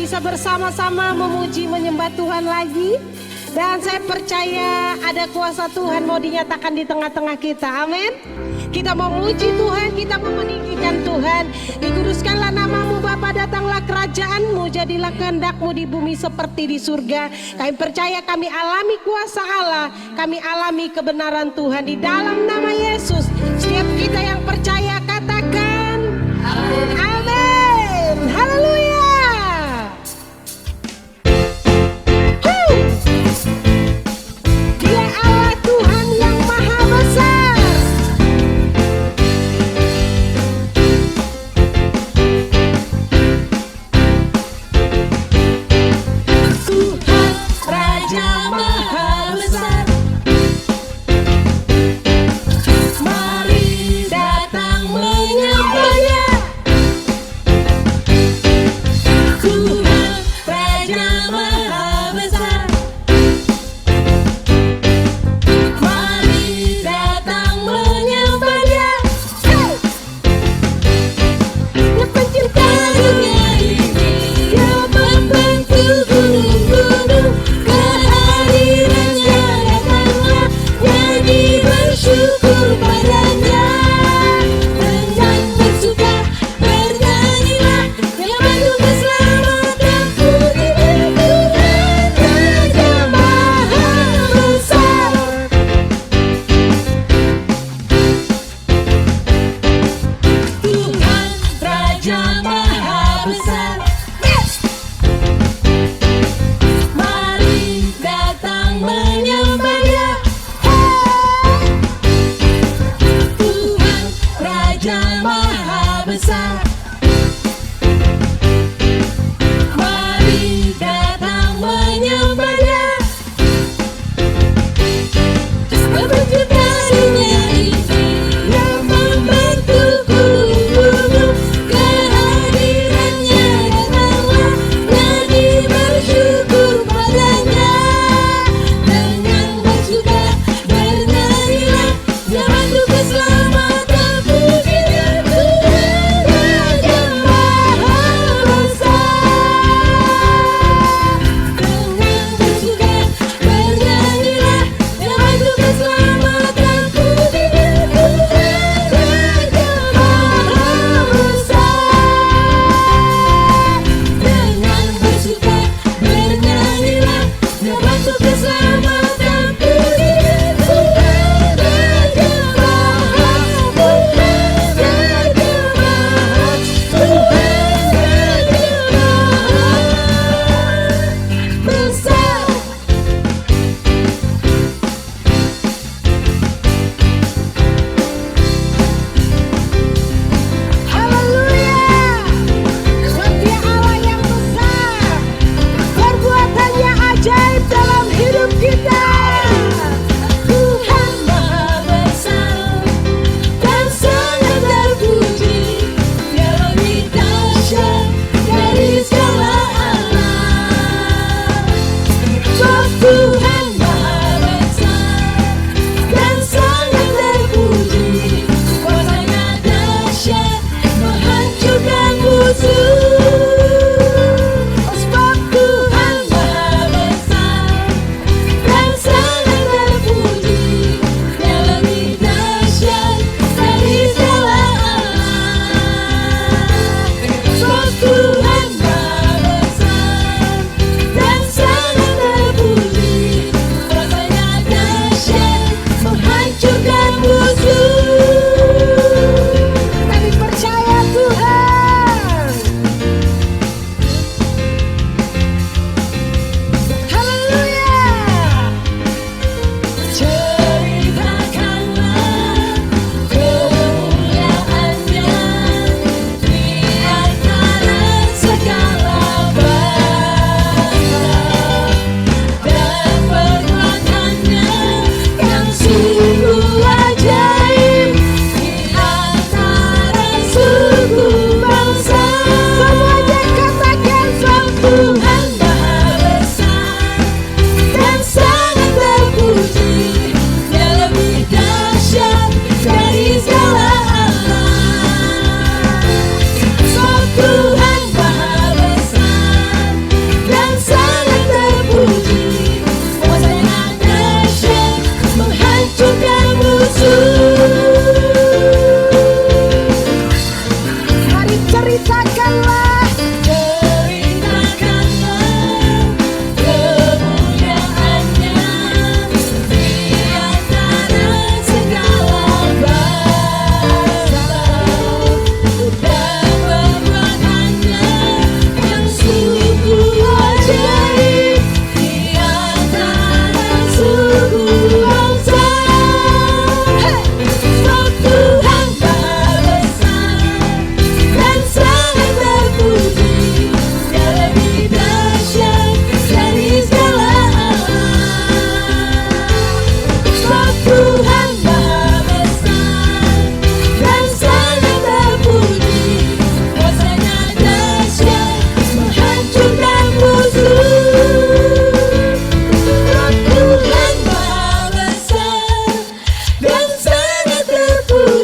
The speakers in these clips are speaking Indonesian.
bisa bersama-sama memuji menyembah Tuhan lagi. Dan saya percaya ada kuasa Tuhan mau dinyatakan di tengah-tengah kita. Amin. Kita mau memuji Tuhan, kita mau meninggikan Tuhan. Dikuduskanlah namamu Bapa, datanglah kerajaanmu, jadilah kehendak-Mu di bumi seperti di surga. Kami percaya kami alami kuasa Allah, kami alami kebenaran Tuhan di dalam nama Yesus. Setiap kita yang percaya katakan amin. Haleluya. Dia Allah Tuhan yang maha besar. Tuhan Raja Maha Besar, mari datang menyembahnya. Tuhan Raja Maha Besar, mari datang menyembahnya. Yang pencipta dunia ini, yang membentuk gunung-gunung, kehadirannya datanglah, nyanyi bersyukur padanya. Dengan bersuka bernyanyilah, nyembah keselamatan, pujilah Tuhan Raja Maha Besar. Tuhan Raja Maha Besar, mari datang menyembahnya.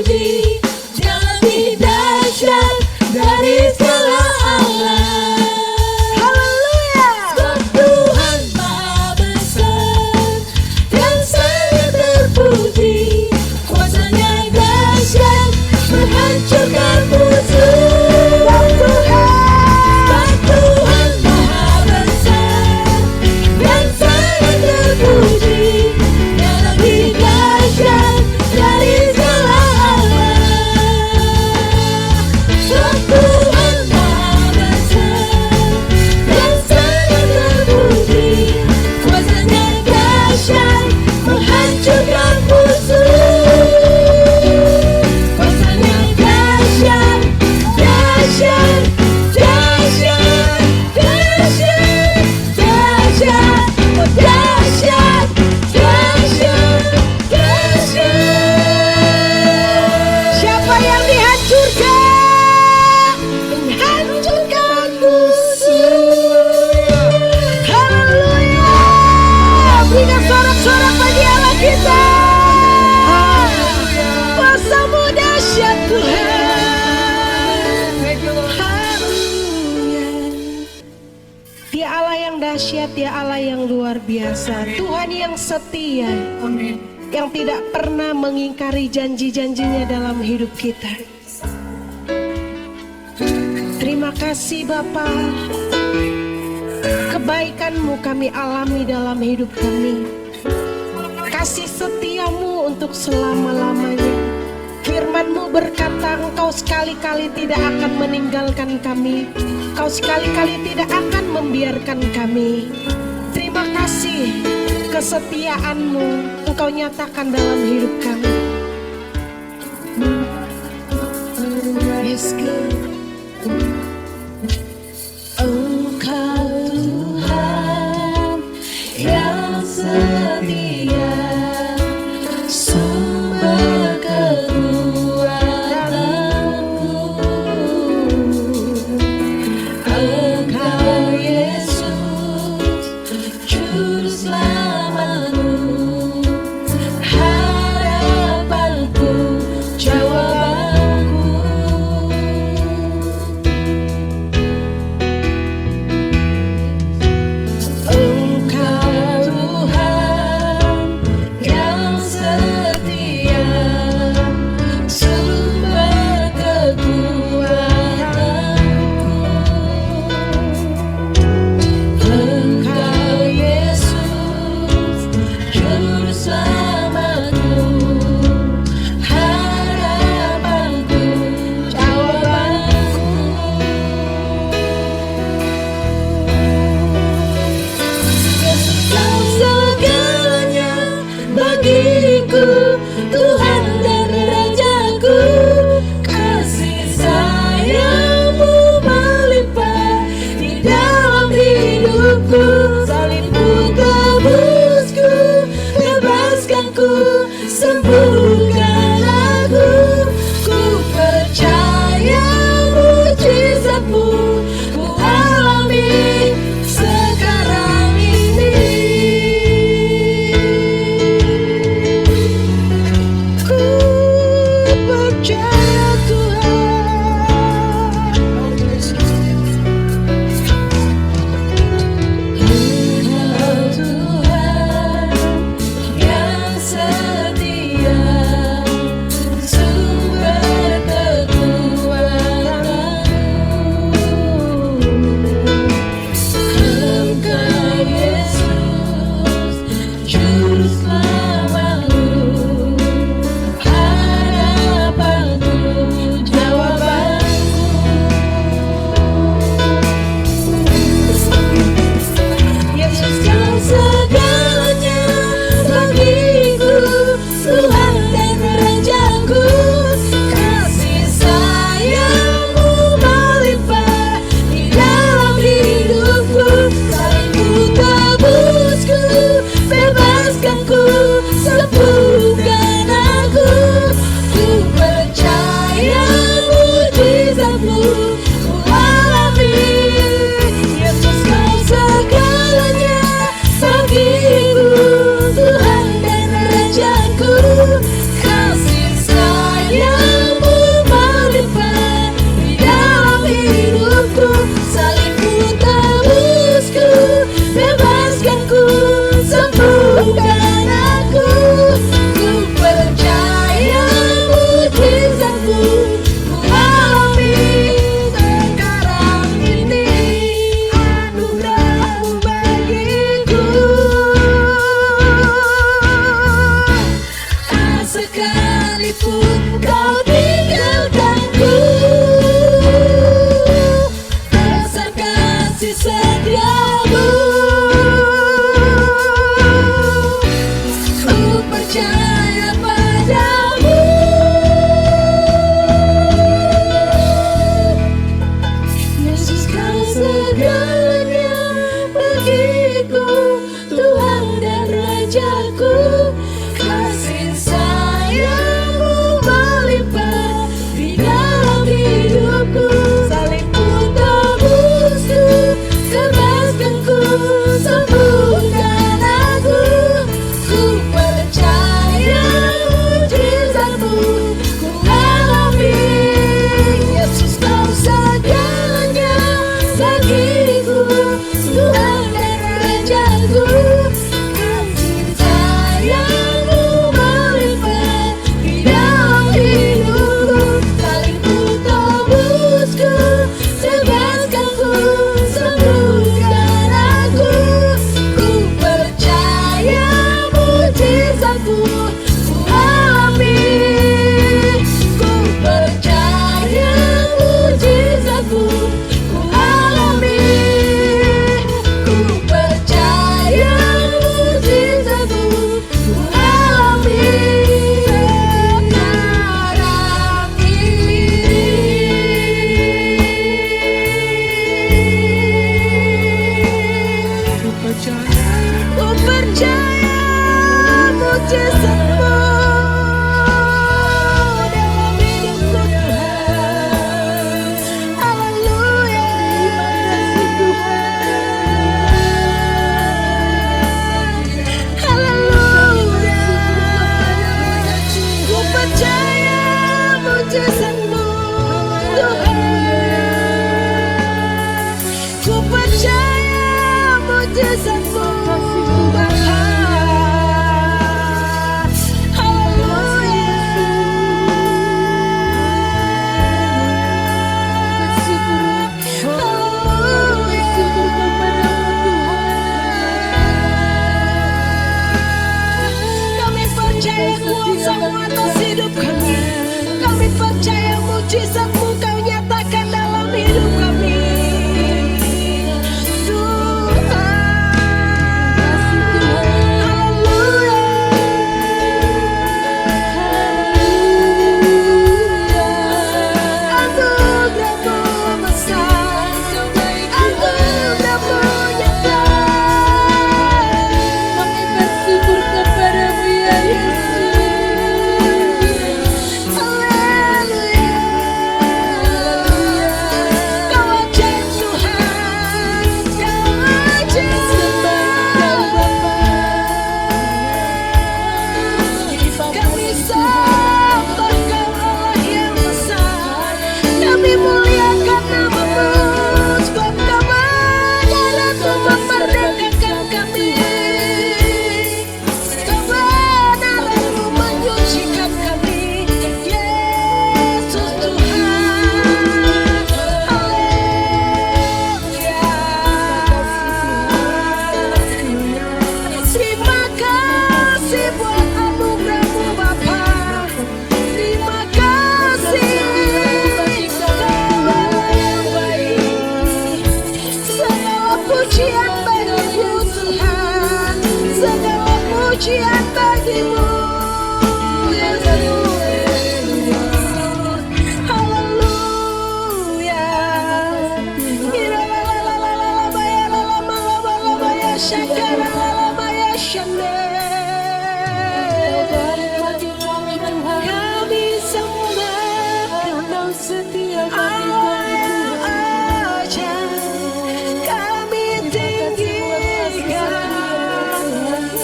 terpuji, Dia lebih dahsyat dari segala Allah. Haleluya. Sebab Tuhan Maha Besar dan sangat terpuji, kuasa-Nya dahsyat menghancurkan musuh. Sebab Tuhan Maha Besar dan sangat terpuji, Dia lebih dahsyat dari segala Allah. Sebab Tuhan Maha Besar dan sangat terpuji, kuasa-Nya dahsyat menghancurkan musuh. Kuasa-Nya dahsyat, dahsyat, dahsyat, dahsyat, dahsyat, oh dahsyat, dahsyat, dahsyat. Siapa yang dihancurkan? Menghancurkan musuh. Haleluya. Berikan sorak-sorak bagi Allah kita. Kuasa-Mu dahsyat Tuhan. Haleluya. Dia Allah yang dahsyat, Dia Allah yang luar biasa. Tuhan yang setia. Yang tidak pernah mengingkari janji-janjinya dalam hidup kita. Terima kasih Bapa. Kebaikan-Mu kami alami dalam hidup kami. Kasih setia-Mu untuk selama-lamanya. Firman-Mu berkata, Engkau sekali-kali tidak akan meninggalkan kami. Engkau sekali-kali tidak akan membiarkan kami. Terima kasih kesetiaan-Mu Engkau nyatakan dalam hidup kami. Yes, God. Engkau Tuhan yang setia, sumber kekuatanku. Engkau Yesus, Juru Selamatku, harapanku, jawabanku. Engkau Tuhan yang setia, sumber kekuatanku. Engkau Yesus, Juru Selamatku, harapanku, jawabanku. Yesus Kau segalanya bagiku, Tuhan dan Rajaku. Kasih sayang-Mu melimpah di dalam hidupku. Salibmu tebusku, bebaskanku, sembuhkan aku. Ku percaya mujizat-Mu ku alami sekarang ini. Ku percaya Tuhan. Engkau Tuhan yang setia, sumber kekuatanku. Engkau Yesus, Juru Selamatku, harapanku, jawabanku. Yesus Kau segalanya bagiku, Tuhan dan Rajaku. Kasih sayang-Mu melimpah di dalam hidupku. Salibmu tebusku, bebaskanku, sembuhkan aku. Ku percaya mujizat-Mu ku alami. Yesus Kau segalanya bagiku, Tuhan dan Rajaku. Kasih sayang sekalipun kau tinggalkanku, dasar kasih setiamu. Ku percaya padamu, Yesus kau segalanya bagiku, Tuhan dan Rajaku. Kasih sayangmu melimpah di dalam hidupku, sekalipun tebusku, bebaskanku, sembuhkan aku. Ku percaya mujizatmu ku alami, Yesus kau segalanya bagiku, Tuhan dan Rajaku. Kasih sayangmu melimpah di dalam hidupku, sekalipun tebusku, bebaskanku, sembuhkan aku. Ku percaya mujizatmu ku alami, ku percaya mujizatmu ku alami, ku percaya mujizatmu ku alami sekarang ini. Ku percaya mujizatmu dalam hidupku Tuhan. Haleluya. Haleluya. Ku percaya mujizatmu Tuhan. Ku percaya mujizatmu Bapa. Kami percaya kuasa-Mu atas hidup kami. Kami percaya mujizat-Mu Kau nyatakan dalam hidup kami. Pujian bagimu, haleluya. Kami sembah Kau setia aja. Kami tinggikan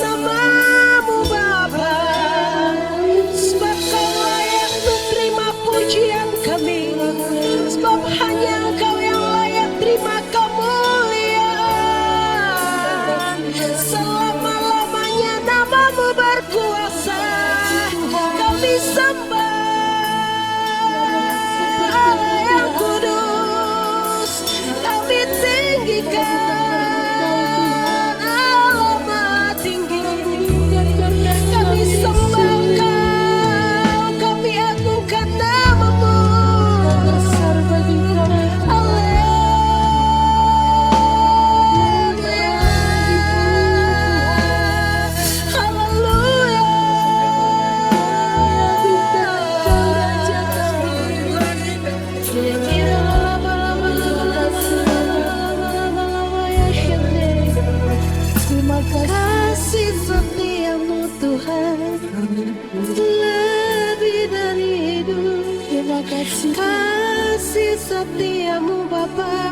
nama-Mu Bapa, sebab Kau layak menerima pujian kami, sebab hanya Engkau yang layak terima kemuliaan. Selama-lamanya nama-Mu berkuasa. Kami sembah Allah yang kudus. Kami tinggikan Allah Maha Tinggi. Kami sembah Engkau Kasih setiamu Bapa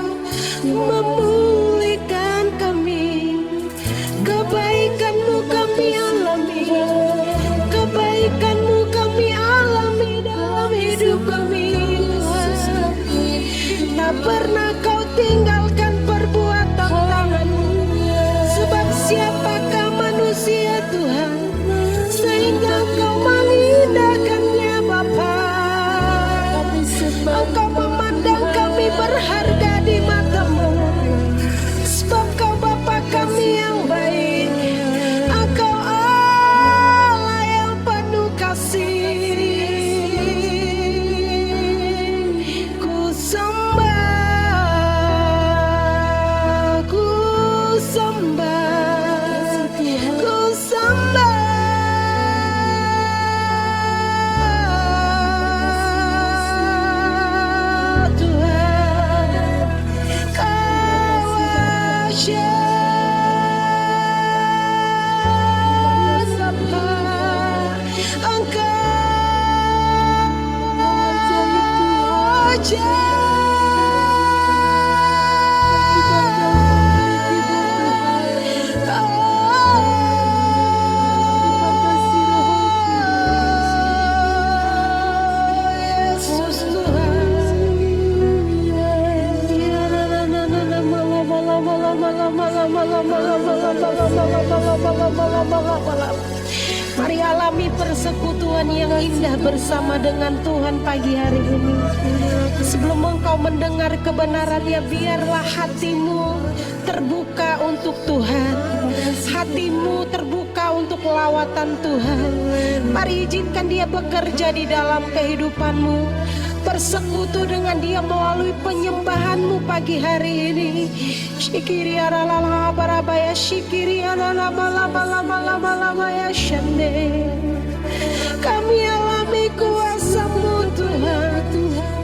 memulihkan kami. Kebaikanmu kami alami, kebaikanmu kami alami dalam hidup kami. Tak pernah kau tinggalkan perbuatan tanganmu. Sebab siapakah manusia Tuhan sehingga kau mengindahkannya Bapa. Engkau memandang kami berharga di matamu. Sebab kau Bapa kami yang baik. Engkau Allah yang penuh kasih. Ku sembah, ku sembah, ku sembah Tuhan. Kau siapa? Engkau Yesus Tuhan. Mari alami persekutuan yang indah bersama dengan Tuhan pagi hari ini. Sebelum engkau mendengar kebenarannya, biarlah hatimu terbuka untuk Tuhan. Hatimu terbuka untuk lawatan Tuhan. Mari izinkan Dia bekerja di dalam kehidupanmu. Bersekutu dengan Dia melalui penyembahanmu pagi hari ini. Shikiri aralala barabaya shikiri aralala lama ya shande. Kami alami kuasa-Mu Tuhan.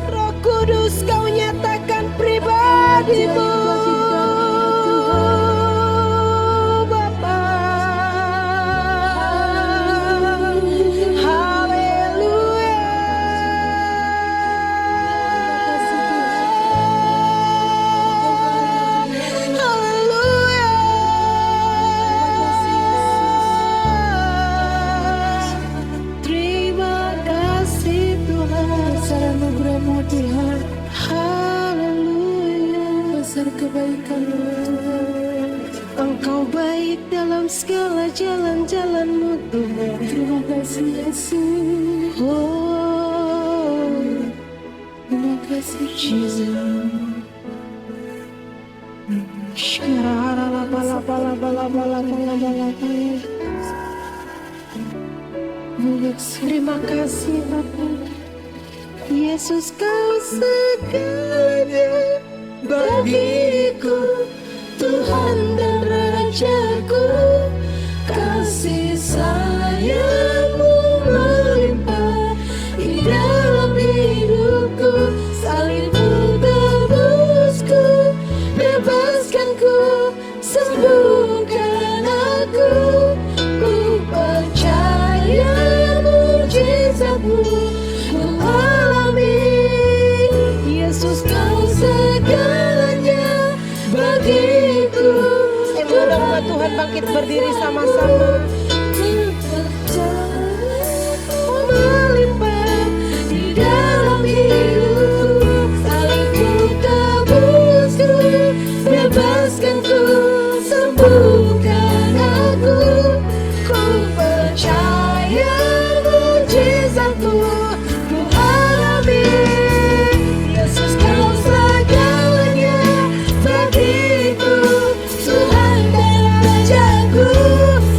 Roh Kudus Kau nyatakan pribadi-Mu Bapa. Haleluya. Haleluya. Terima kasih Tuhan. Besar anugerah-Mu Tuhan, Haleluya. besar kebaikan-Mu Tuhan. Engkau baik dalam segala jalan-jalan-Mu Tuhan. Terima kasih Yesus, Oh terima kasih Jesus. Terima kasih Bapa. Yesus Kau segalanya bagiku, Tuhan dan Rajaku. Kasih sayang-Mu melimpah di dalam hidupku. Salib-Mu tebusku, bebaskanku, sembuhkan aku. Ku percaya mujizat-Mu ku alami. Yesus Kau segalanya bagiku. Mudah-mudahan Tuhan bangkit berdiri sama-sama. Melimpah di dalam hidupku. Salib-Mu tebusku, bebaskanku, sembuhkan aku. Ku percaya mujizat-Mu ku alami. Yesus Kau segalanya bagiku, Tuhan dan Rajaku.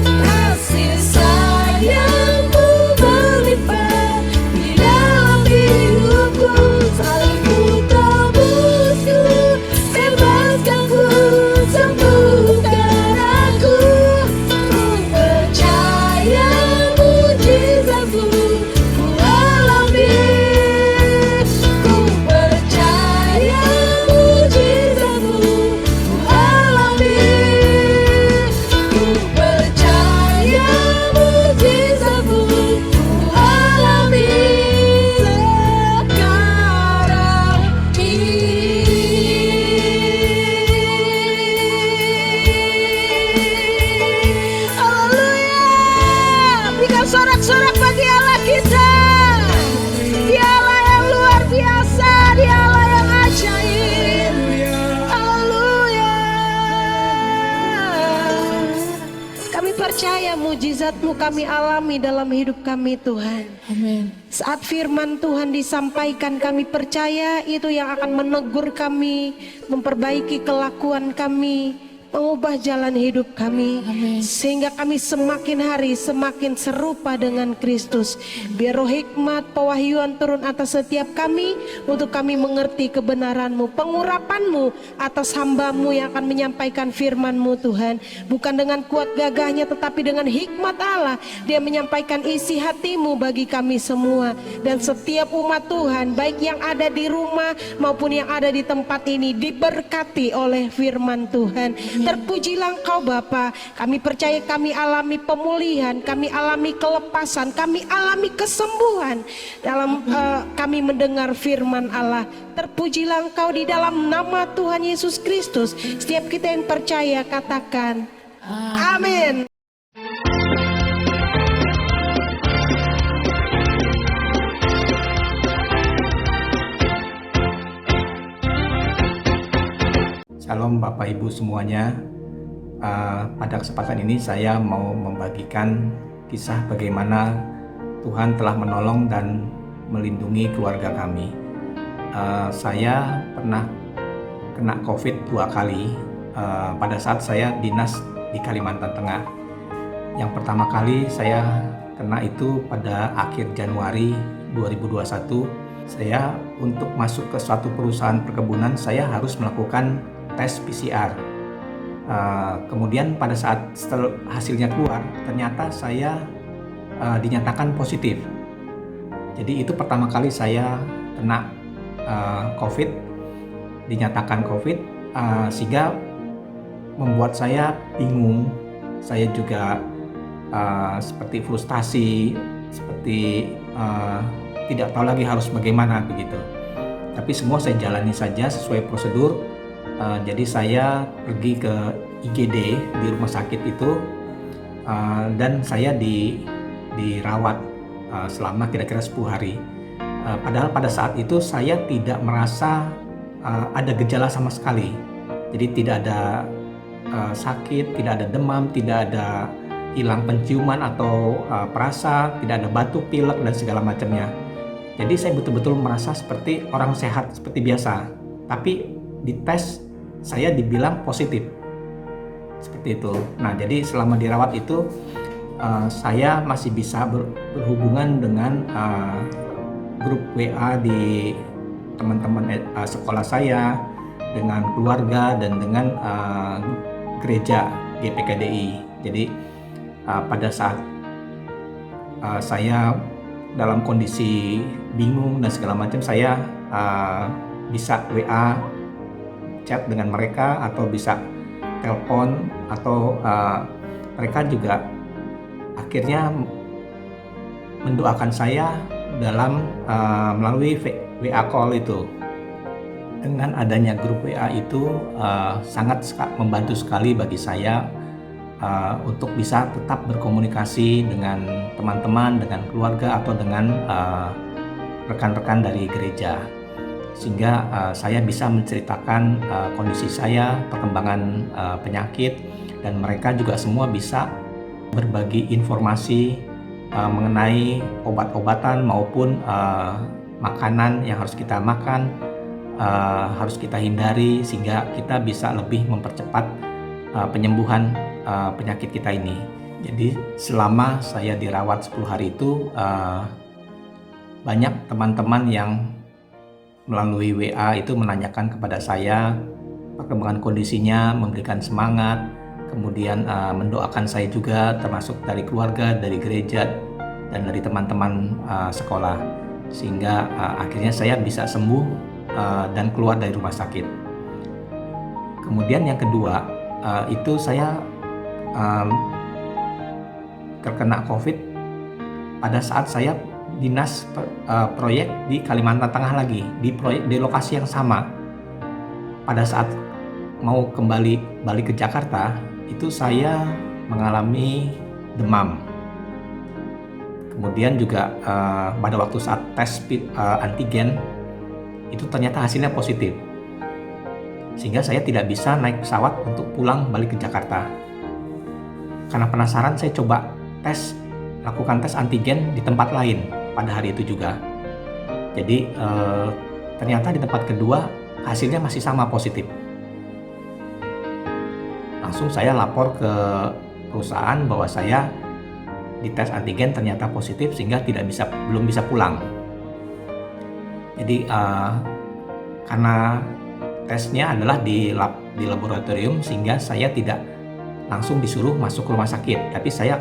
Kasih sayang-Mu melimpah di dalam hidupku. Salib-Mu tebusku, bebaskanku, sembuhkan aku. Ku percaya mujizat-Mu ku alami. mujizat-Mu kami alami dalam hidup kami Tuhan. Amin. Saat firman Tuhan disampaikan, kami percaya itu yang akan menegur kami, memperbaiki kelakuan kami, mengubah jalan hidup kami. Amin. Sehingga kami semakin hari semakin serupa dengan Kristus. Biar roh hikmat, pewahyuan turun atas setiap kami, untuk kami mengerti kebenaran-Mu, pengurapan-Mu atas hamba-Mu yang akan menyampaikan firman-Mu Tuhan. Bukan dengan kuat gagahnya, tetapi dengan hikmat Allah Dia menyampaikan isi hati-Mu bagi kami semua. Dan setiap umat Tuhan, baik yang ada di rumah maupun yang ada di tempat ini, diberkati oleh firman Tuhan. Terpujilah Engkau Bapa. Kami percaya kami alami pemulihan, kami alami kelepasan, kami alami kesembuhan dalam kami mendengar firman Allah. Terpujilah Engkau di dalam nama Tuhan Yesus Kristus. Setiap kita yang percaya katakan amin. Shalom Bapak Ibu semuanya. Pada kesempatan ini saya mau membagikan kisah bagaimana Tuhan telah menolong dan melindungi keluarga kami. Saya pernah kena COVID 2 kali pada saat saya dinas di Kalimantan Tengah. Yang pertama kali saya kena itu pada akhir Januari 2021. Saya untuk masuk ke suatu perusahaan perkebunan, saya harus melakukan tes PCR. Kemudian pada saat setelah hasilnya keluar, ternyata saya dinyatakan positif. Jadi itu pertama kali saya kena COVID, dinyatakan COVID, sehingga membuat saya bingung. Saya juga seperti frustasi, seperti tidak tahu lagi harus bagaimana begitu. Tapi semua saya jalani saja sesuai prosedur. Jadi saya pergi ke IGD di rumah sakit itu, dan saya dirawat selama kira-kira 10 hari. Padahal pada saat itu saya tidak merasa ada gejala sama sekali. Jadi tidak ada sakit, tidak ada demam, tidak ada hilang penciuman atau perasa, tidak ada batuk, pilek dan segala macamnya. Jadi saya betul-betul merasa seperti orang sehat seperti biasa. Tapi di tes saya dibilang positif seperti itu. Nah, jadi selama dirawat itu saya masih bisa berhubungan dengan grup WA di teman-teman sekolah saya, dengan keluarga dan dengan gereja GPKDI. Jadi pada saat saya dalam kondisi bingung dan segala macam, saya bisa WA chat dengan mereka atau bisa telepon, atau mereka juga akhirnya mendoakan saya dalam melalui WA call itu. Dengan adanya grup WA itu sangat membantu sekali bagi saya untuk bisa tetap berkomunikasi dengan teman-teman, dengan keluarga atau dengan rekan-rekan dari gereja. Sehingga saya bisa menceritakan kondisi saya, perkembangan penyakit, dan mereka juga semua bisa berbagi informasi mengenai obat-obatan maupun makanan yang harus kita makan, harus kita hindari, sehingga kita bisa lebih mempercepat penyembuhan penyakit kita ini. Jadi selama saya dirawat 10 hari itu, banyak teman-teman yang melalui WA itu menanyakan kepada saya perkembangan kondisinya, memberikan semangat, kemudian mendoakan saya juga, termasuk dari keluarga, dari gereja, dan dari teman-teman sekolah, sehingga akhirnya saya bisa sembuh dan keluar dari rumah sakit. Kemudian yang kedua, itu saya terkena COVID pada saat saya dinas proyek di Kalimantan Tengah lagi, di lokasi yang sama. Pada saat mau balik ke Jakarta, itu saya mengalami demam. Kemudian juga pada waktu saat tes antigen itu ternyata hasilnya positif, sehingga saya tidak bisa naik pesawat untuk pulang balik ke Jakarta. Karena penasaran, saya coba lakukan tes antigen di tempat lain pada hari itu juga. Jadi ternyata di tempat kedua hasilnya masih sama positif. Langsung saya lapor ke perusahaan bahwa saya dites antigen ternyata positif sehingga belum bisa pulang. Jadi karena tesnya adalah di laboratorium sehingga saya tidak langsung disuruh masuk ke rumah sakit, tapi saya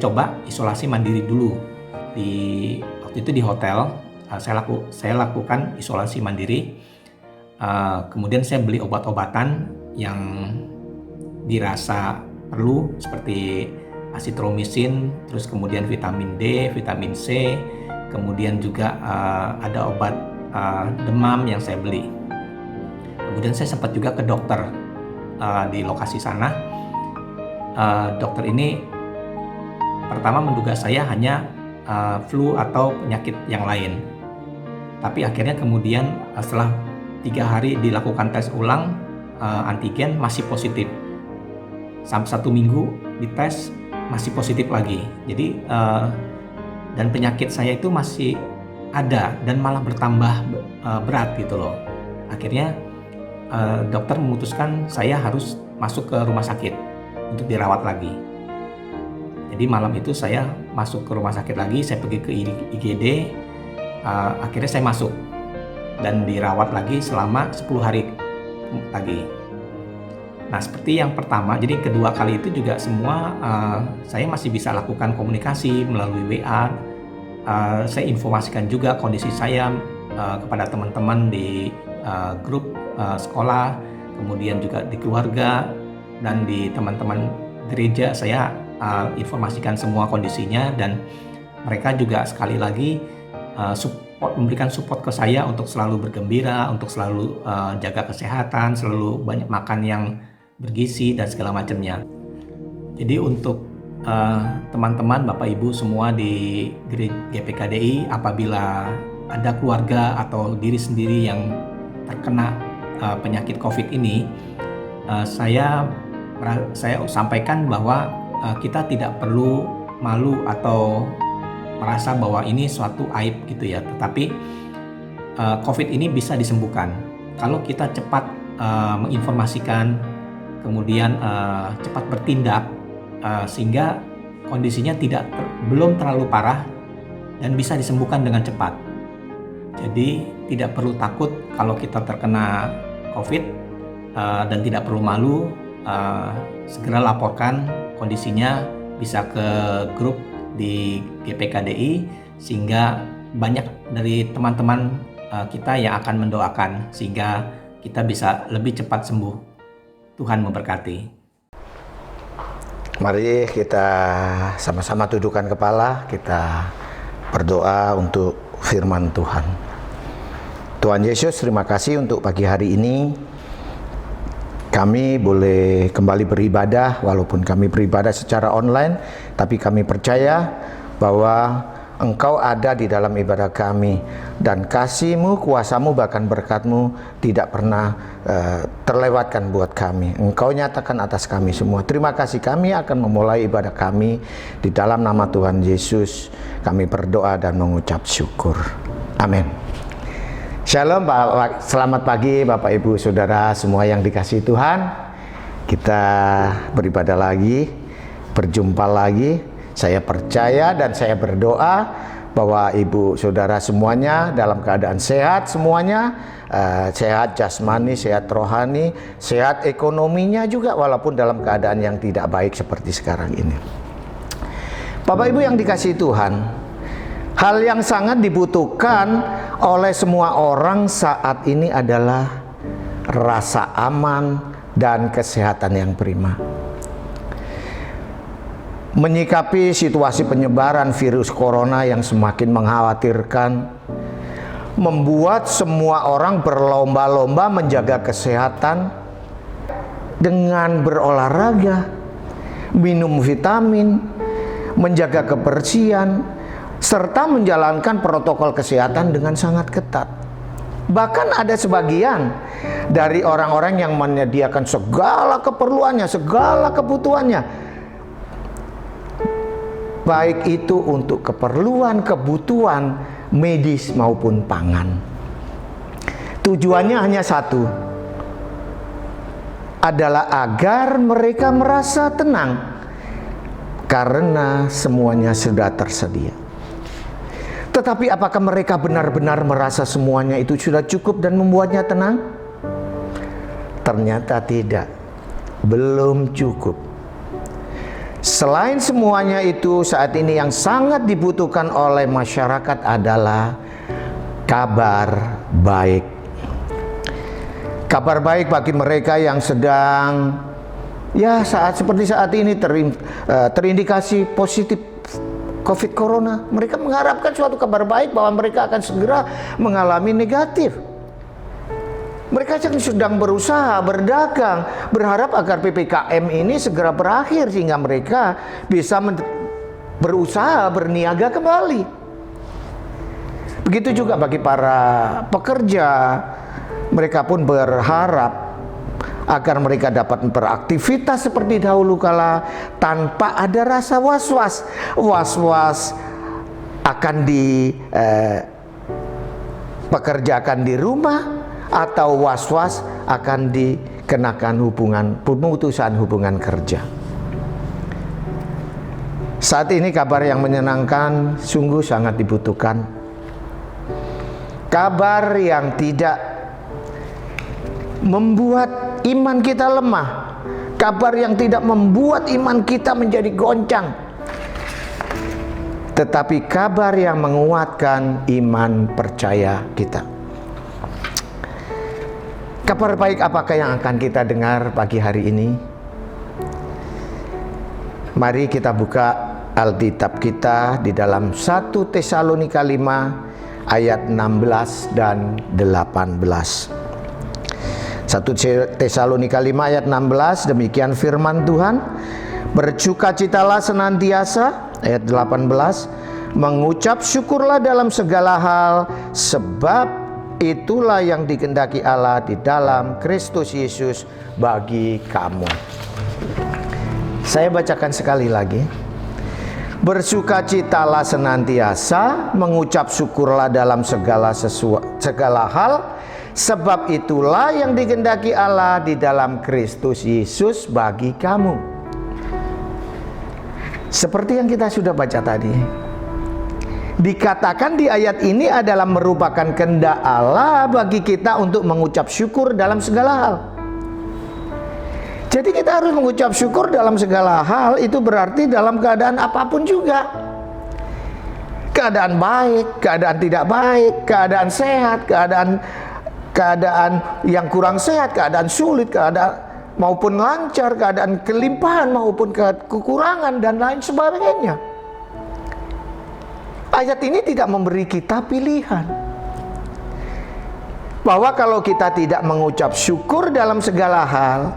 coba isolasi mandiri dulu waktu itu di hotel. Saya lakukan isolasi mandiri. Kemudian saya beli obat-obatan yang dirasa perlu seperti asitromisin, terus kemudian vitamin D, vitamin C, kemudian juga ada obat demam yang saya beli. Kemudian saya sempat juga ke dokter di lokasi sana. Dokter ini pertama menduga saya hanya flu atau penyakit yang lain. Tapi akhirnya kemudian setelah 3 hari dilakukan tes ulang antigen masih positif. Sampai 1 minggu dites masih positif lagi. Jadi dan penyakit saya itu masih ada dan malah bertambah berat gitu loh. Akhirnya dokter memutuskan saya harus masuk ke rumah sakit untuk dirawat lagi. Jadi malam itu saya masuk ke rumah sakit lagi, saya pergi ke IGD, akhirnya saya masuk dan dirawat lagi selama 10 hari lagi. Nah seperti yang pertama, jadi kedua kali itu juga semua saya masih bisa lakukan komunikasi melalui WA. Saya informasikan juga kondisi saya kepada teman-teman di grup sekolah, kemudian juga di keluarga dan di teman-teman gereja. Saya informasikan semua kondisinya dan mereka juga sekali lagi memberikan support ke saya untuk selalu bergembira, untuk selalu jaga kesehatan, selalu banyak makan yang bergizi dan segala macamnya. Jadi untuk teman-teman, Bapak Ibu semua di GPKDI, apabila ada keluarga atau diri sendiri yang terkena penyakit COVID ini, saya sampaikan bahwa kita tidak perlu malu atau merasa bahwa ini suatu aib gitu ya. Tetapi COVID ini bisa disembuhkan kalau kita cepat menginformasikan, kemudian cepat bertindak sehingga kondisinya belum terlalu parah dan bisa disembuhkan dengan cepat. Jadi tidak perlu takut kalau kita terkena COVID dan tidak perlu malu. Segera laporkan kondisinya, bisa ke grup di GPKDI sehingga banyak dari teman-teman kita yang akan mendoakan sehingga kita bisa lebih cepat sembuh. Tuhan memberkati. Mari kita sama-sama tundukkan kepala, kita berdoa untuk firman Tuhan. Tuhan Yesus, terima kasih untuk pagi hari ini. Kami boleh kembali beribadah, walaupun kami beribadah secara online, tapi kami percaya bahwa Engkau ada di dalam ibadah kami, dan kasih-Mu, kuasa-Mu, bahkan berkat-Mu tidak pernah terlewatkan buat kami. Engkau nyatakan atas kami semua. Terima kasih, kami akan memulai ibadah kami di dalam nama Tuhan Yesus. Kami berdoa dan mengucap syukur. Amin. Shalom, selamat pagi Bapak Ibu Saudara semua yang dikasihi Tuhan. Kita beribadah lagi, berjumpa lagi. Saya percaya dan saya berdoa bahwa Ibu Saudara semuanya dalam keadaan sehat semuanya, sehat jasmani, sehat rohani, sehat ekonominya juga walaupun dalam keadaan yang tidak baik seperti sekarang ini. Bapak Ibu yang dikasihi Tuhan, hal yang sangat dibutuhkan oleh semua orang saat ini adalah rasa aman dan kesehatan yang prima. Menyikapi situasi penyebaran virus corona yang semakin mengkhawatirkan, membuat semua orang berlomba-lomba menjaga kesehatan dengan berolahraga, minum vitamin, menjaga kebersihan, serta menjalankan protokol kesehatan dengan sangat ketat. Bahkan ada sebagian dari orang-orang yang menyediakan segala keperluannya, segala kebutuhannya, baik itu untuk keperluan kebutuhan medis maupun pangan. Tujuannya hanya satu, adalah agar mereka merasa tenang karena semuanya sudah tersedia. Tetapi apakah mereka benar-benar merasa semuanya itu sudah cukup dan membuatnya tenang? Ternyata tidak, belum cukup. Selain semuanya itu, saat ini yang sangat dibutuhkan oleh masyarakat adalah kabar baik. Kabar baik bagi mereka yang sedang seperti saat ini terindikasi positif COVID Corona. Mereka mengharapkan suatu kabar baik bahwa mereka akan segera mengalami negatif. Mereka sedang berusaha, berdagang, berharap agar PPKM ini segera berakhir sehingga mereka bisa berusaha berniaga kembali. Begitu juga bagi para pekerja, mereka pun berharap agar mereka dapat beraktivitas seperti dahulu kala tanpa ada rasa was-was akan dipekerjakan di rumah atau was-was akan dikenakan pemutusan hubungan kerja. Saat ini kabar yang menyenangkan sungguh sangat dibutuhkan. Kabar yang tidak membuat iman kita lemah, kabar yang tidak membuat iman kita menjadi goncang, tetapi kabar yang menguatkan iman percaya kita. Kabar baik apakah yang akan kita dengar pagi hari ini? Mari kita buka Alkitab kita di dalam 1 Tesalonika 5 ayat 16 dan 18. 1 Tesalonika 5 ayat 16, demikian firman Tuhan. Bersukacitalah senantiasa, ayat 18, mengucap syukurlah dalam segala hal, sebab itulah yang dikehendaki Allah di dalam Kristus Yesus bagi kamu. Saya bacakan sekali lagi. Bersukacitalah senantiasa, mengucap syukurlah dalam segala hal, sebab itulah yang dikehendaki Allah di dalam Kristus Yesus bagi kamu. Seperti yang kita sudah baca tadi, dikatakan di ayat ini adalah merupakan kehendak Allah bagi kita untuk mengucap syukur dalam segala hal. Jadi kita harus mengucap syukur dalam segala hal, itu berarti dalam keadaan apapun juga. Keadaan baik, keadaan tidak baik, keadaan sehat, keadaan yang kurang sehat, keadaan sulit, keadaan maupun lancar, keadaan kelimpahan maupun kekurangan dan lain sebagainya. Ayat ini tidak memberi kita pilihan bahwa kalau kita tidak mengucap syukur dalam segala hal,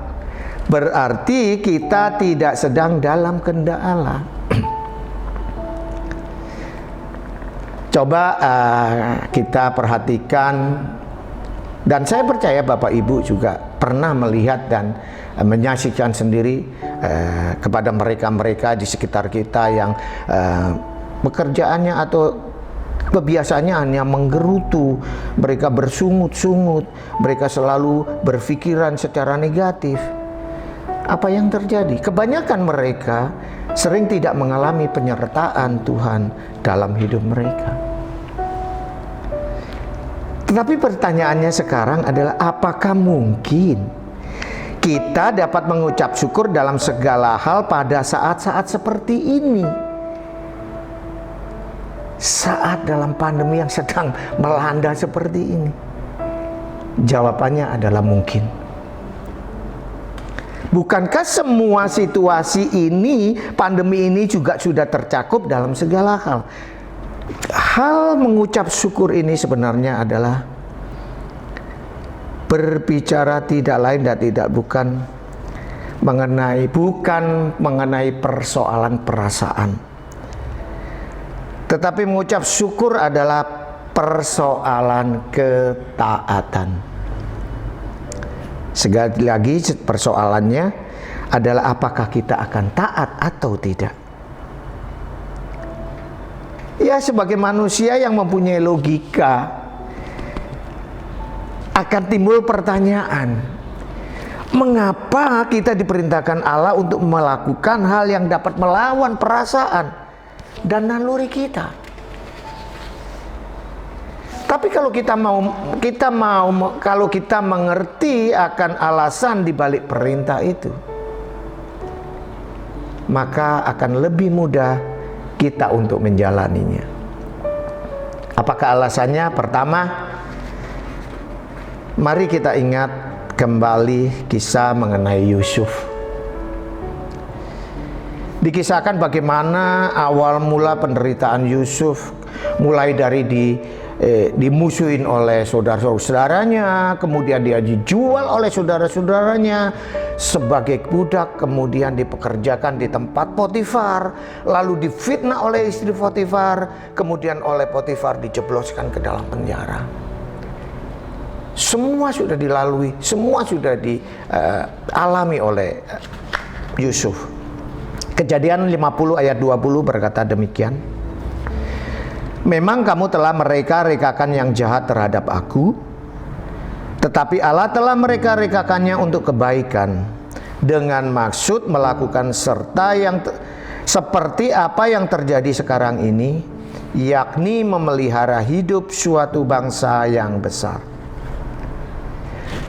berarti kita tidak sedang dalam kehendak Allah. Coba kita perhatikan. Dan saya percaya Bapak Ibu juga pernah melihat dan menyaksikan sendiri kepada mereka-mereka di sekitar kita yang pekerjaannya atau kebiasaannya hanya menggerutu, mereka bersungut-sungut, mereka selalu berpikiran secara negatif. Apa yang terjadi? Kebanyakan mereka sering tidak mengalami penyertaan Tuhan dalam hidup mereka. Tetapi pertanyaannya sekarang adalah, apakah mungkin kita dapat mengucap syukur dalam segala hal pada saat-saat seperti ini? Saat dalam pandemi yang sedang melanda seperti ini? Jawabannya adalah mungkin. Bukankah semua situasi ini, pandemi ini juga sudah tercakup dalam segala hal? Hal mengucap syukur ini sebenarnya adalah berbicara tidak lain dan tidak bukan mengenai persoalan perasaan, tetapi mengucap syukur adalah persoalan ketaatan. Sekali lagi persoalannya adalah apakah kita akan taat atau tidak. Ya, sebagai manusia yang mempunyai logika, akan timbul pertanyaan, mengapa kita diperintahkan Allah untuk melakukan hal yang dapat melawan perasaan dan naluri kita? Tapi kalau kita mengerti akan alasan di balik perintah itu, maka akan lebih mudah kita untuk menjalaninya. Apakah alasannya? Pertama, mari kita ingat kembali kisah mengenai Yusuf. Dikisahkan bagaimana awal mula penderitaan Yusuf, mulai dari dimusuhin oleh saudara-saudaranya, kemudian dia dijual oleh saudara-saudaranya sebagai budak, kemudian dipekerjakan di tempat Potifar, lalu difitnah oleh istri Potifar, kemudian oleh Potifar dijebloskan ke dalam penjara. Semua sudah dilalui, semua sudah dialami oleh Yusuf. Kejadian 50 ayat 20 berkata demikian. Memang kamu telah mereka-rekakan yang jahat terhadap aku, tetapi Allah telah mereka-rekakannya untuk kebaikan, dengan maksud melakukan seperti apa yang terjadi sekarang ini, yakni memelihara hidup suatu bangsa yang besar.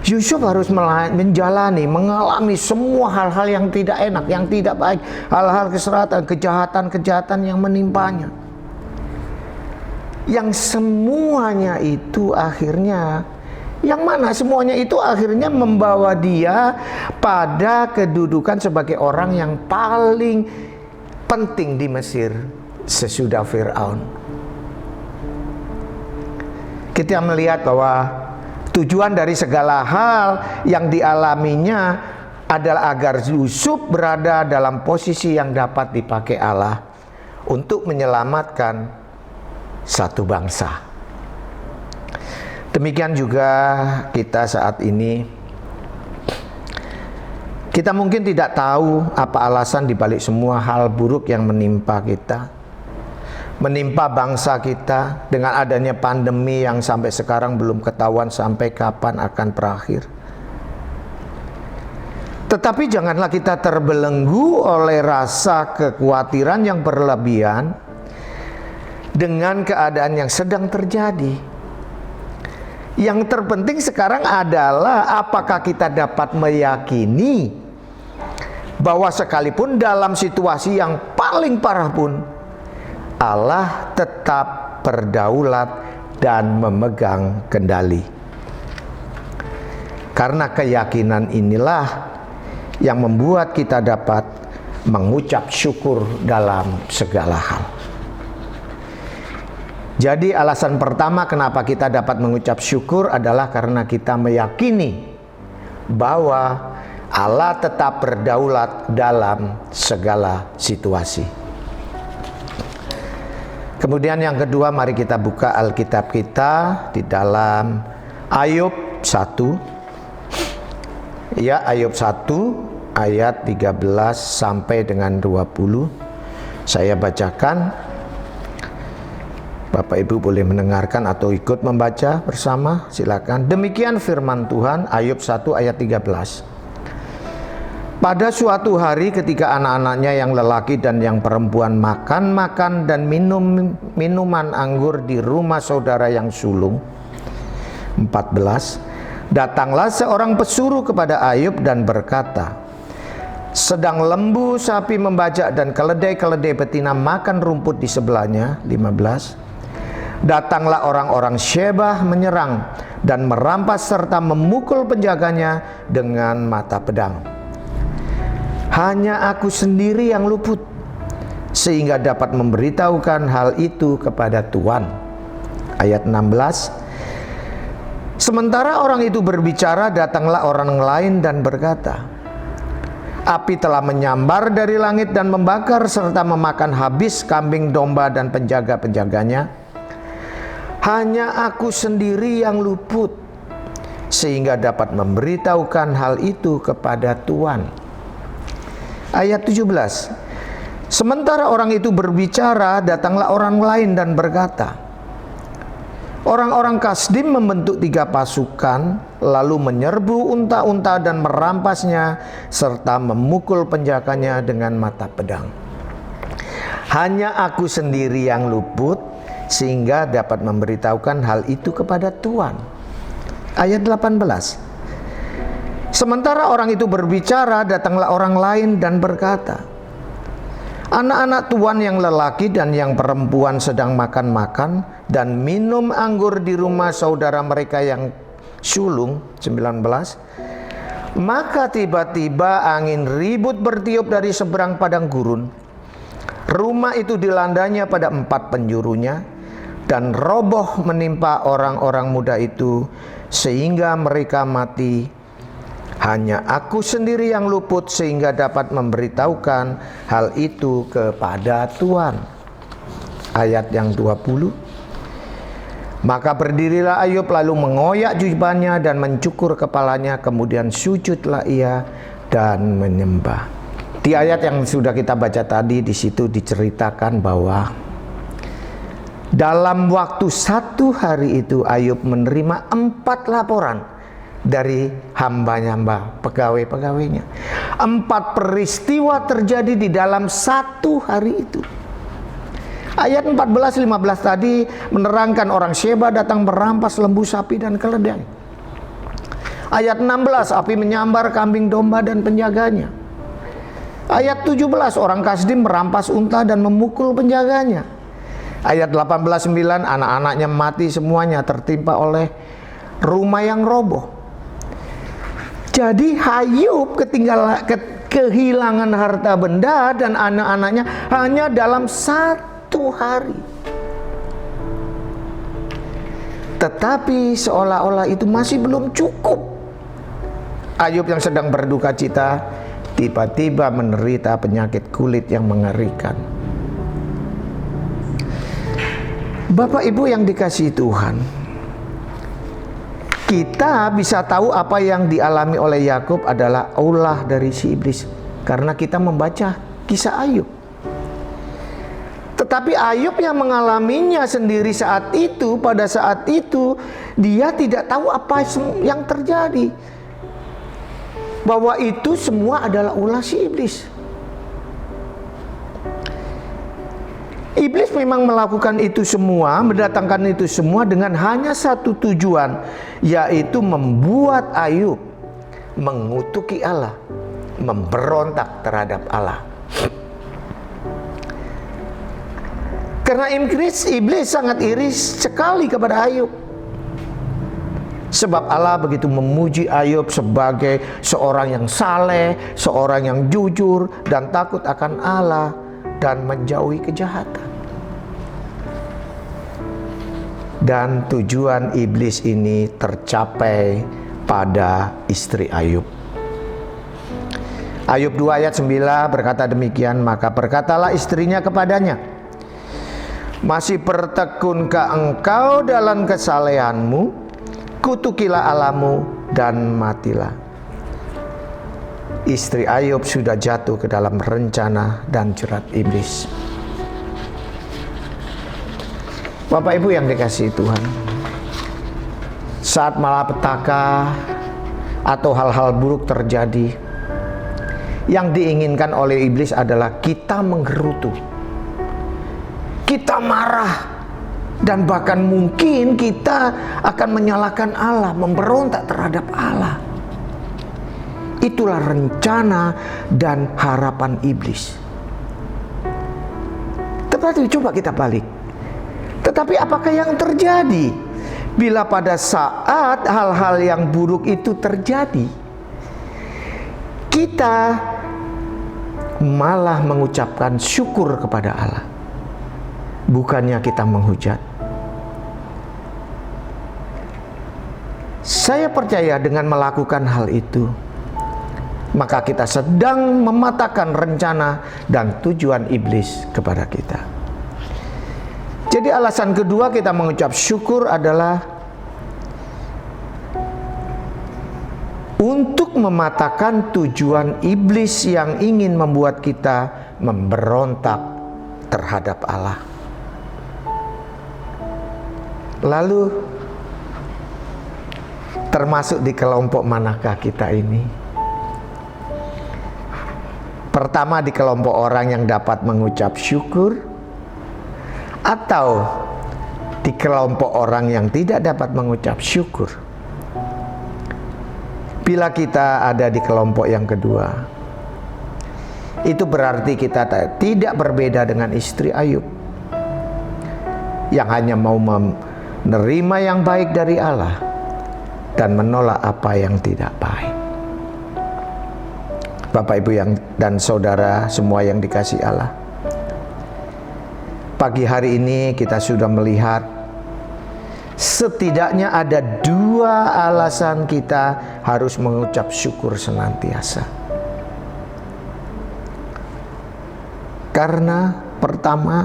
Yusuf harus mengalami semua hal-hal yang tidak enak, yang tidak baik, hal-hal keseratan, kejahatan-kejahatan yang menimpanya. Yang semuanya itu akhirnya, yang mana semuanya itu akhirnya membawa dia pada kedudukan sebagai orang yang paling penting di Mesir sesudah Firaun. Kita melihat bahwa tujuan dari segala hal yang dialaminya adalah agar Yusuf berada dalam posisi yang dapat dipakai Allah untuk menyelamatkan satu bangsa. Demikian juga kita saat ini. Kita mungkin tidak tahu apa alasan dibalik semua hal buruk yang menimpa kita, menimpa bangsa kita, dengan adanya pandemi yang sampai sekarang belum ketahuan sampai kapan akan berakhir. Tetapi janganlah kita terbelenggu oleh rasa kekhawatiran yang berlebihan dengan keadaan yang sedang terjadi. Yang terpenting sekarang adalah apakah kita dapat meyakini bahwa sekalipun dalam situasi yang paling parah pun, Allah tetap berdaulat dan memegang kendali. Karena keyakinan inilah yang membuat kita dapat mengucap syukur dalam segala hal. Jadi alasan pertama kenapa kita dapat mengucap syukur adalah karena kita meyakini bahwa Allah tetap berdaulat dalam segala situasi. Kemudian yang kedua, mari kita buka Alkitab kita di dalam Ayub 1. Ya, Ayub 1 ayat 13 sampai dengan 20. Saya bacakan. Bapak Ibu boleh mendengarkan atau ikut membaca bersama, silakan. Demikian firman Tuhan, Ayub 1 ayat 13. Pada suatu hari ketika anak-anaknya yang lelaki dan yang perempuan makan dan minum minuman anggur di rumah saudara yang sulung. 14. Datanglah seorang pesuruh kepada Ayub dan berkata, sedang lembu sapi membajak dan keledai-keledai betina makan rumput di sebelahnya. 15. Datanglah orang-orang Syebah menyerang dan merampas serta memukul penjaganya dengan mata pedang. Hanya aku sendiri yang luput, sehingga dapat memberitahukan hal itu kepada Tuhan. Ayat 16. Sementara orang itu berbicara, datanglah orang lain dan berkata, api telah menyambar dari langit dan membakar serta memakan habis kambing domba dan penjaga-penjaganya. Hanya aku sendiri yang luput, sehingga dapat memberitahukan hal itu kepada Tuhan. Ayat 17. Sementara orang itu berbicara, datanglah orang lain dan berkata, orang-orang Kasdim membentuk 3 pasukan, lalu menyerbu unta-unta dan merampasnya, serta memukul penjaganya dengan mata pedang. Hanya aku sendiri yang luput, sehingga dapat memberitahukan hal itu kepada Tuan. Ayat 18. Sementara orang itu berbicara, datanglah orang lain dan berkata, anak-anak Tuan yang lelaki dan yang perempuan sedang makan-makan dan minum anggur di rumah saudara mereka yang sulung. 19. Maka tiba-tiba angin ribut bertiup dari seberang padang gurun. Rumah itu dilandanya pada 4 penjurunya, dan roboh menimpa orang-orang muda itu sehingga mereka mati. Hanya aku sendiri yang luput sehingga dapat memberitahukan hal itu kepada Tuan. Ayat yang 20. Maka berdirilah Ayub lalu mengoyak jubahnya dan mencukur kepalanya, kemudian sujudlah ia dan menyembah. Di ayat yang sudah kita baca tadi, di situ diceritakan bahwa dalam waktu 1 hari itu Ayub menerima 4 laporan dari hamba-hamba, pegawai-pegawainya. 4 peristiwa terjadi di dalam 1 hari itu. Ayat 14-15 tadi menerangkan orang Sheba datang merampas lembu sapi dan keledai. Ayat 16, api menyambar kambing domba dan penjaganya. Ayat 17, orang Kasdim merampas unta dan memukul penjaganya. Ayat 18-9, anak-anaknya mati semuanya tertimpa oleh rumah yang roboh. Jadi Ayub kehilangan harta benda dan anak-anaknya hanya dalam 1 hari. Tetapi seolah-olah itu masih belum cukup. Ayub yang sedang berduka cita tiba-tiba menderita penyakit kulit yang mengerikan. Bapak Ibu yang dikasihi Tuhan, kita bisa tahu apa yang dialami oleh Yakub adalah ulah dari si iblis karena kita membaca kisah Ayub. Tetapi Ayub yang mengalaminya sendiri saat itu, pada saat itu dia tidak tahu apa yang terjadi, bahwa itu semua adalah ulah si iblis. Iblis memang melakukan itu semua, mendatangkan itu semua dengan hanya satu tujuan, yaitu membuat Ayub mengutuki Allah, memberontak terhadap Allah. Karena iblis sangat iri sekali kepada Ayub. Sebab Allah begitu memuji Ayub sebagai seorang yang saleh, seorang yang jujur dan takut akan Allah dan menjauhi kejahatan. Dan tujuan iblis ini tercapai pada istri Ayub. Ayub 2 ayat 9 berkata demikian, maka berkatalah istrinya kepadanya, masih bertekunkah engkau dalam kesalehanmu? Kutukilah Allahmu dan matilah. Istri Ayub sudah jatuh ke dalam rencana dan jerat iblis. Bapak Ibu yang dikasihi Tuhan, saat malapetaka atau hal-hal buruk terjadi, yang diinginkan oleh iblis adalah kita menggerutu, kita marah, dan bahkan mungkin kita akan menyalahkan Allah, memberontak terhadap Allah. Itulah rencana dan harapan iblis. Tetapi coba kita balik. Tetapi apakah yang terjadi bila pada saat hal-hal yang buruk itu terjadi, kita malah mengucapkan syukur kepada Allah, bukannya kita menghujat? Saya percaya dengan melakukan hal itu, maka kita sedang mematahkan rencana dan tujuan iblis kepada kita. Jadi alasan kedua kita mengucap syukur adalah untuk mematahkan tujuan iblis yang ingin membuat kita memberontak terhadap Allah. Lalu termasuk di kelompok manakah kita ini? Pertama, di kelompok orang yang dapat mengucap syukur, atau di kelompok orang yang tidak dapat mengucap syukur? Bila kita ada di kelompok yang kedua, itu berarti kita tidak berbeda dengan istri Ayub yang hanya mau menerima yang baik dari Allah dan menolak apa yang tidak baik. Bapak, Ibu dan saudara semua yang dikasihi Allah, pagi hari ini kita sudah melihat setidaknya ada 2 alasan kita harus mengucap syukur senantiasa. Karena pertama,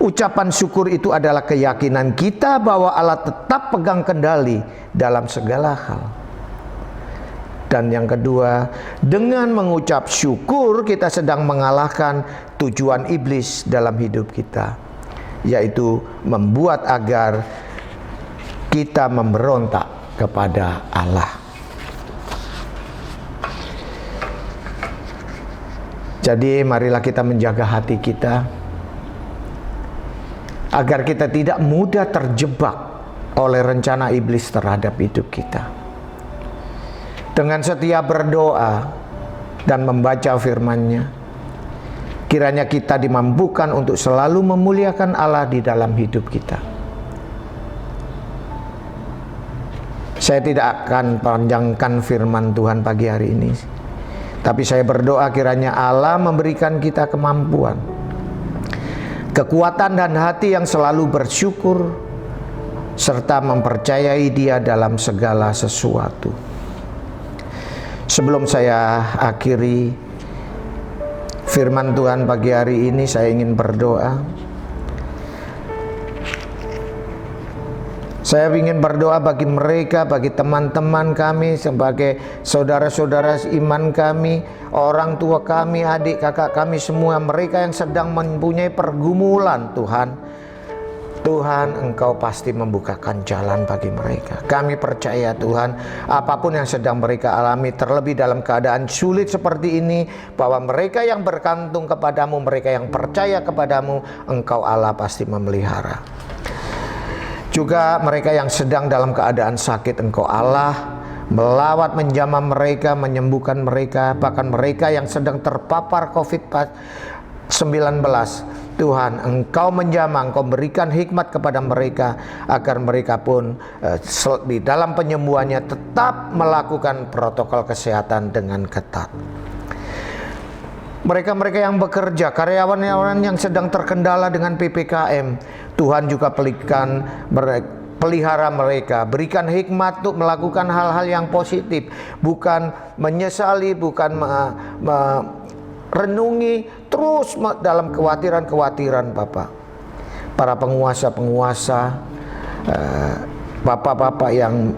ucapan syukur itu adalah keyakinan kita bahwa Allah tetap pegang kendali dalam segala hal. Dan yang kedua, dengan mengucap syukur kita sedang mengalahkan tujuan iblis dalam hidup kita, yaitu membuat agar kita memberontak kepada Allah. Jadi marilah kita menjaga hati kita agar kita tidak mudah terjebak oleh rencana iblis terhadap hidup kita. Dengan setia berdoa dan membaca firman-Nya, kiranya kita dimampukan untuk selalu memuliakan Allah di dalam hidup kita. Saya tidak akan panjangkan firman Tuhan pagi hari ini, tapi saya berdoa kiranya Allah memberikan kita kemampuan, kekuatan dan hati yang selalu bersyukur, serta mempercayai Dia dalam segala sesuatu. Sebelum saya akhiri firman Tuhan pagi hari ini, saya ingin berdoa. Saya ingin berdoa bagi mereka, bagi teman-teman kami, sebagai saudara-saudara iman kami, orang tua kami, adik kakak kami semua, mereka yang sedang mempunyai pergumulan. Tuhan, Engkau pasti membukakan jalan bagi mereka. Kami percaya Tuhan, apapun yang sedang mereka alami, terlebih dalam keadaan sulit seperti ini, bahwa mereka yang bergantung kepadamu, mereka yang percaya kepadamu, Engkau Allah pasti memelihara. Juga mereka yang sedang dalam keadaan sakit, Engkau Allah melawat, menjamah mereka, menyembuhkan mereka. Bahkan mereka yang sedang terpapar COVID-19, Tuhan, Engkau menjamah, Engkau berikan hikmat kepada mereka, agar mereka pun di dalam penyembuhannya tetap melakukan protokol kesehatan dengan ketat. Mereka-mereka yang bekerja, karyawan-karyawan yang sedang terkendala dengan PPKM, Tuhan juga pelihara mereka, berikan hikmat untuk melakukan hal-hal yang positif, bukan menyesali, bukan renungi terus dalam kekhawatiran-kekhawatiran Bapak. Para penguasa-penguasa, bapak-bapak yang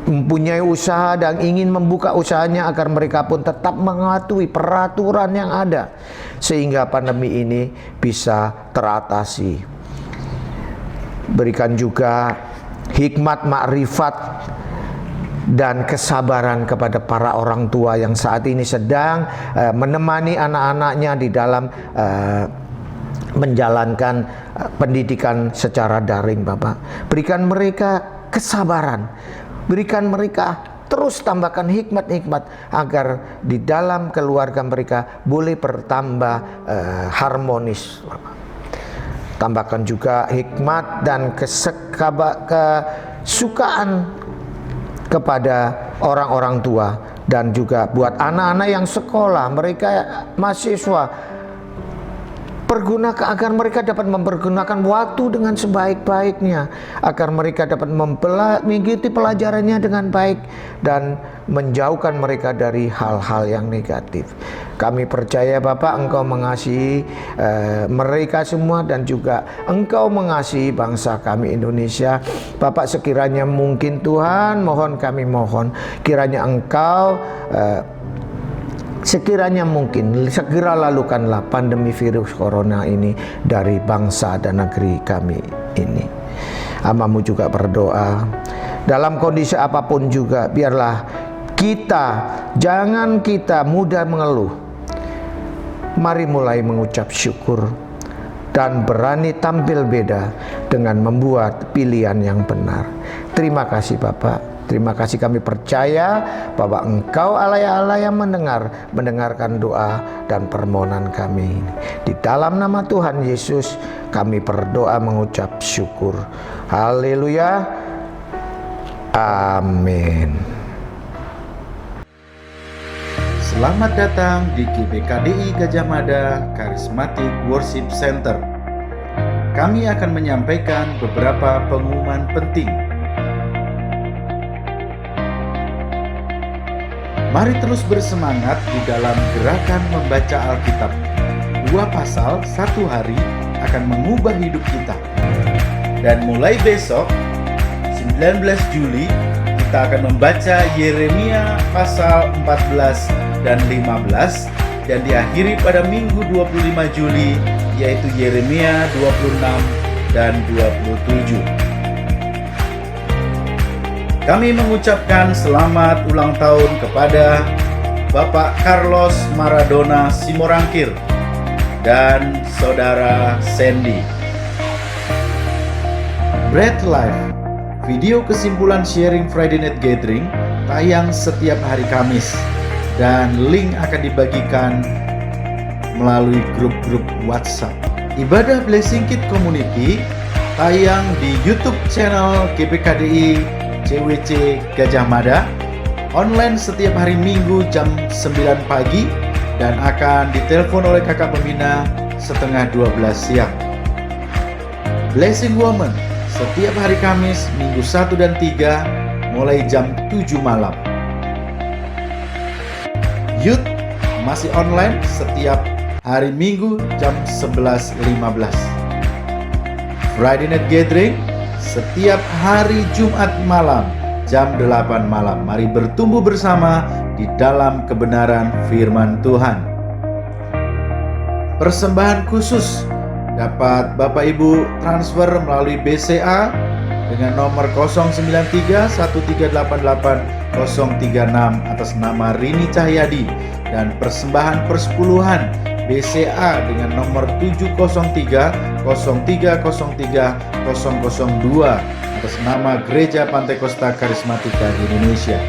mempunyai usaha dan ingin membuka usahanya, agar mereka pun tetap mematuhi peraturan yang ada, sehingga pandemi ini bisa teratasi. Berikan juga hikmat, makrifat, dan kesabaran kepada para orang tua yang saat ini sedang menemani anak-anaknya di dalam menjalankan pendidikan secara daring, Bapak. Berikan mereka kesabaran, berikan mereka terus tambahkan hikmat-hikmat, agar di dalam keluarga mereka boleh bertambah harmonis, Bapak. Tambahkan juga hikmat dan kesukaan kepada orang-orang tua, dan juga buat anak-anak yang sekolah, mereka mahasiswa, pergunakan agar mereka dapat mempergunakan waktu dengan sebaik-baiknya, agar mereka dapat mengikuti pelajarannya dengan baik dan menjauhkan mereka dari hal-hal yang negatif. Kami percaya Bapak, Engkau mengasihi mereka semua, dan juga Engkau mengasihi bangsa kami Indonesia. Bapak, sekiranya mungkin Tuhan, kami mohon kiranya Engkau sekiranya mungkin, segera lalukanlah pandemi virus corona ini dari bangsa dan negeri kami ini. Hamba-Mu juga berdoa, dalam kondisi apapun juga, biarlah jangan kita mudah mengeluh. Mari mulai mengucap syukur dan berani tampil beda dengan membuat pilihan yang benar. Terima kasih Bapak. Terima kasih, kami percaya bahwa Engkau Allah yang mendengarkan doa dan permohonan kami. Di dalam nama Tuhan Yesus kami berdoa mengucap syukur. Haleluya. Amin. Selamat datang di GBKDI Gajah Mada Charismatic Worship Center. Kami akan menyampaikan beberapa pengumuman penting. Mari terus bersemangat di dalam gerakan membaca Alkitab. 2 pasal 1 hari akan mengubah hidup kita. Dan mulai besok, 19 Juli, kita akan membaca Yeremia pasal 14 dan 15 dan diakhiri pada Minggu 25 Juli yaitu Yeremia 26 dan 27. Kami mengucapkan selamat ulang tahun kepada Bapak Carlos Maradona Simorangkir dan Saudara Sandy. Bread Life, video kesimpulan sharing Friday Night Gathering tayang setiap hari Kamis. Dan link akan dibagikan melalui grup-grup WhatsApp. Ibadah Blessing Kit Community tayang di YouTube channel GBKDI CWC Gajah Mada, online setiap hari Minggu jam 9 pagi dan akan ditelepon oleh kakak pembina setengah 12 siang. Blessing Woman setiap hari Kamis, Minggu 1 dan 3 mulai jam 7 malam. Youth masih online setiap hari Minggu jam 11.15. Friday Night Gathering setiap hari Jumat malam jam 8 malam. Mari bertumbuh bersama di dalam kebenaran firman Tuhan. Persembahan khusus dapat Bapak Ibu transfer melalui BCA dengan nomor 0931388 atas nama Rini Cahyadi, dan persembahan persepuluhan BCA dengan nomor 70303030002 atas nama Gereja Pantai Kosta Karismatika Indonesia.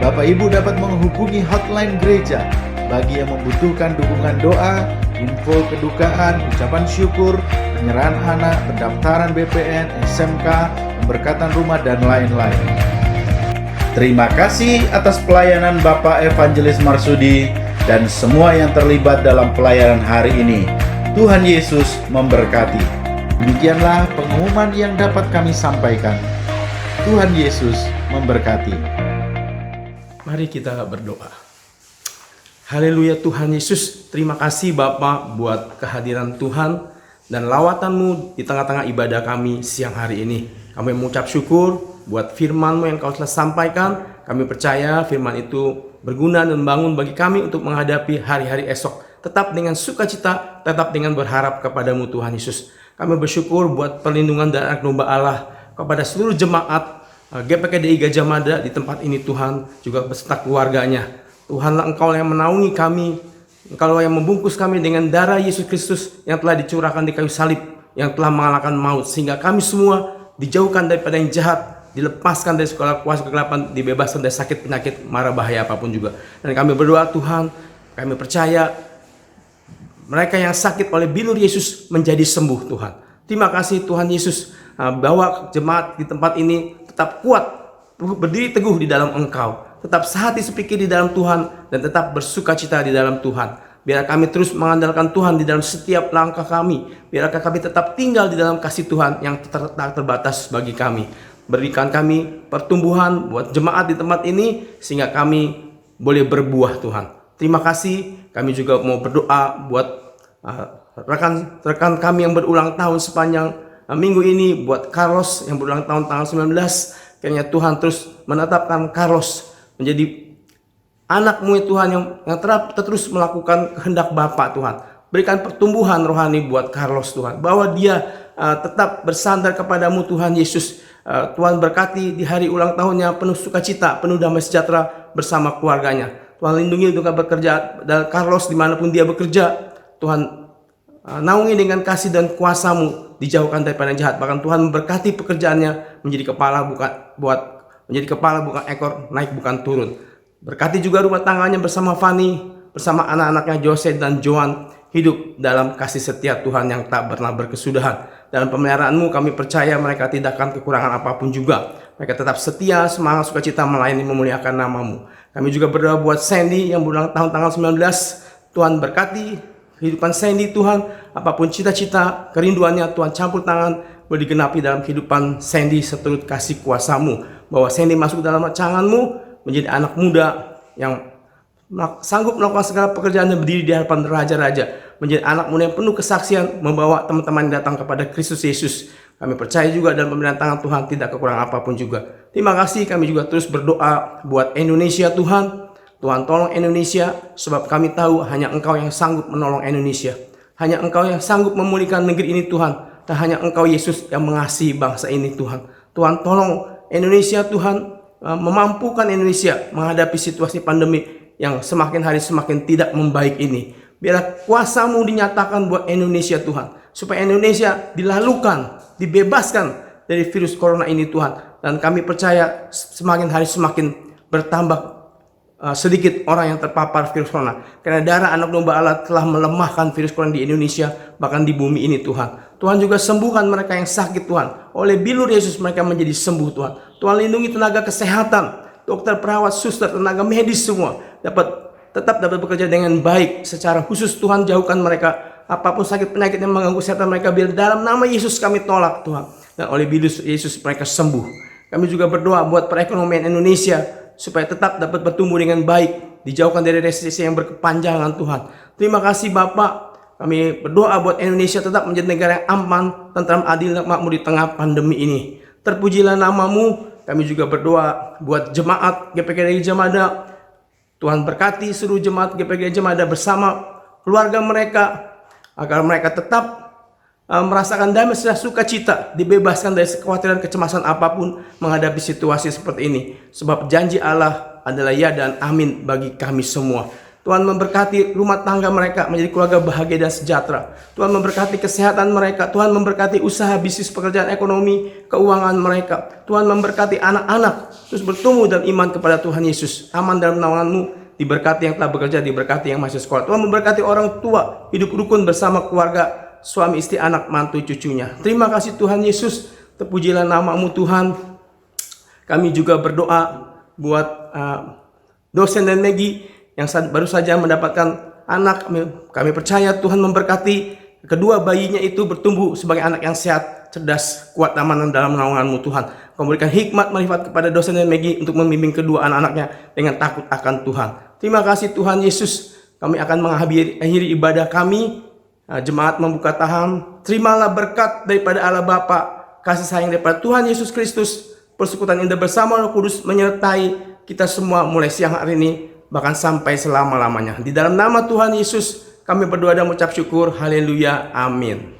Bapak Ibu dapat menghubungi hotline gereja bagi yang membutuhkan dukungan doa, info kedukaan, ucapan syukur, penyerahan anak, pendaftaran BPN, SMK, pemberkatan rumah, dan lain-lain. Terima kasih atas pelayanan Bapak Evangelis Marsudi dan semua yang terlibat dalam pelayanan hari ini. Tuhan Yesus memberkati. Demikianlah pengumuman yang dapat kami sampaikan. Tuhan Yesus memberkati. Mari kita berdoa. Haleluya Tuhan Yesus, terima kasih Bapa buat kehadiran Tuhan dan lawatan-Mu di tengah-tengah ibadah kami siang hari ini. Kami mengucap syukur buat firman-Mu yang Kau telah sampaikan. Kami percaya firman itu berguna dan membangun bagi kami untuk menghadapi hari-hari esok. Tetap dengan sukacita, tetap dengan berharap kepadamu Tuhan Yesus. Kami bersyukur buat perlindungan dan anak domba Allah kepada seluruh jemaat GPKDI Gajah Mada di tempat ini Tuhan, juga beserta keluarganya. Tuhanlah Engkau yang menaungi kami, Engkau yang membungkus kami dengan darah Yesus Kristus yang telah dicurahkan di kayu salib, yang telah mengalahkan maut, sehingga kami semua dijauhkan daripada yang jahat, dilepaskan dari segala kuasa kegelapan, dibebaskan dari sakit penyakit mara bahaya apapun juga. Dan kami berdoa Tuhan, kami percaya mereka yang sakit oleh bilur Yesus menjadi sembuh Tuhan. Terima kasih Tuhan Yesus, bahwa jemaat di tempat ini tetap kuat, berdiri teguh di dalam Engkau, tetap sehati sepikir di dalam Tuhan, dan tetap bersukacita di dalam Tuhan. Biar kami terus mengandalkan Tuhan di dalam setiap langkah kami. Biar kami tetap tinggal di dalam kasih Tuhan yang tak terbatas bagi kami. Berikan kami pertumbuhan buat jemaat di tempat ini, sehingga kami boleh berbuah Tuhan. Terima kasih. Kami juga mau berdoa buat rekan kami yang berulang tahun sepanjang minggu ini, buat Carlos yang berulang tahun tanggal 19. Kiranya Tuhan terus menetapkan Carlos menjadi anak-Mu ya Tuhan yang terus melakukan kehendak Bapa Tuhan. Berikan pertumbuhan rohani buat Carlos Tuhan, bahwa dia tetap bersandar kepadamu Tuhan Yesus. Tuhan berkati di hari ulang tahunnya penuh sukacita, penuh damai sejahtera bersama keluarganya. Tuhan lindungi untuk bekerja dan Carlos dimanapun dia bekerja. Tuhan naungi dengan kasih dan kuasa-Mu, dijauhkan daripada yang jahat. Bahkan Tuhan memberkati pekerjaannya menjadi kepala bukan ekor, naik bukan turun. Berkati juga rumah tangganya bersama Fani, bersama anak-anaknya Jose dan Joan, hidup dalam kasih setia Tuhan yang tak pernah berkesudahan. Dalam pemeliharaan-Mu kami percaya mereka tidak akan kekurangan apapun juga. Mereka tetap setia, semangat, sukacita melayani, memuliakan nama-Mu. Kami juga berdoa buat Sandy yang berulang tahun tanggal 19. Tuhan berkati kehidupan Sandy Tuhan. Apapun cita-cita, kerinduannya Tuhan campur tangan, boleh digenapi dalam kehidupan Sandy seturut kasih kuasa-Mu. Bahwa Sandy masuk dalam rancangan-Mu menjadi anak muda yang sanggup melakukan segala pekerjaan dan berdiri di hadapan raja-raja, menjadi anak muda yang penuh kesaksian, membawa teman-teman yang datang kepada Kristus Yesus. Kami percaya juga dalam pemberian tangan Tuhan tidak kekurangan apapun juga. Terima kasih. Kami juga terus berdoa buat Indonesia Tuhan. Tuhan tolong Indonesia, sebab kami tahu hanya Engkau yang sanggup menolong Indonesia. Hanya Engkau yang sanggup memulihkan negeri ini Tuhan. Dan hanya Engkau Yesus yang mengasihi bangsa ini Tuhan. Tuhan tolong Indonesia Tuhan, memampukan Indonesia menghadapi situasi pandemi yang semakin hari semakin tidak membaik ini. Biarlah kuasa-Mu dinyatakan buat Indonesia Tuhan, supaya Indonesia dilalukan, dibebaskan dari virus corona ini Tuhan. Dan kami percaya semakin hari semakin bertambah sedikit orang yang terpapar virus corona, karena darah anak domba Allah telah melemahkan virus corona di Indonesia, bahkan di bumi ini Tuhan. Tuhan juga sembuhkan mereka yang sakit Tuhan. Oleh bilur Yesus mereka menjadi sembuh Tuhan. Tuhan lindungi tenaga kesehatan, dokter, perawat, suster, tenaga medis semua tetap dapat bekerja dengan baik. Secara khusus Tuhan jauhkan mereka apapun sakit penyakit yang mengganggu kesehatan mereka, biar dalam nama Yesus kami tolak Tuhan. Dan oleh bilur Yesus mereka sembuh. Kami juga berdoa buat perekonomian Indonesia supaya tetap dapat bertumbuh dengan baik, dijauhkan dari resesi yang berkepanjangan Tuhan. Terima kasih Bapak. Kami berdoa buat Indonesia tetap menjadi negara yang aman, tentram, adil, dan makmur di tengah pandemi ini. Terpujilah nama-Mu. Kami juga berdoa buat jemaat GPGI Jamada. Tuhan berkati seluruh jemaat GPGI Jamada bersama keluarga mereka, agar mereka tetap merasakan damai sejahtera, sukacita, dibebaskan dari kekhawatiran, kecemasan apapun menghadapi situasi seperti ini. Sebab janji Allah adalah ya dan amin bagi kami semua. Tuhan memberkati rumah tangga mereka menjadi keluarga bahagia dan sejahtera. Tuhan memberkati kesehatan mereka. Tuhan memberkati usaha, bisnis, pekerjaan, ekonomi, keuangan mereka. Tuhan memberkati anak-anak terus bertumbuh dalam iman kepada Tuhan Yesus. Aman dalam naungan-Mu. Diberkati yang telah bekerja, diberkati yang masih sekolah. Tuhan memberkati orang tua, hidup rukun bersama keluarga, suami, istri, anak, mantu, cucunya. Terima kasih Tuhan Yesus. Terpujilah nama-Mu Tuhan. Kami juga berdoa buat dosen dan Maggie yang baru saja mendapatkan anak. Kami percaya Tuhan memberkati kedua bayinya itu bertumbuh sebagai anak yang sehat, cerdas, kuat, aman dalam naungan-Mu Tuhan. Kau berikan hikmat, marifat kepada dosen dan Maggie untuk membimbing kedua anak-anaknya dengan takut akan Tuhan. Terima kasih Tuhan Yesus. Kami akan mengakhiri ibadah kami. Jemaat membuka tangan. Terimalah berkat daripada Allah Bapa, kasih sayang daripada Tuhan Yesus Kristus, persekutuan indah bersama Roh Kudus menyertai kita semua mulai siang hari ini bahkan sampai selama-lamanya. Di dalam nama Tuhan Yesus kami berdoa dan mengucap syukur. Haleluya. Amin.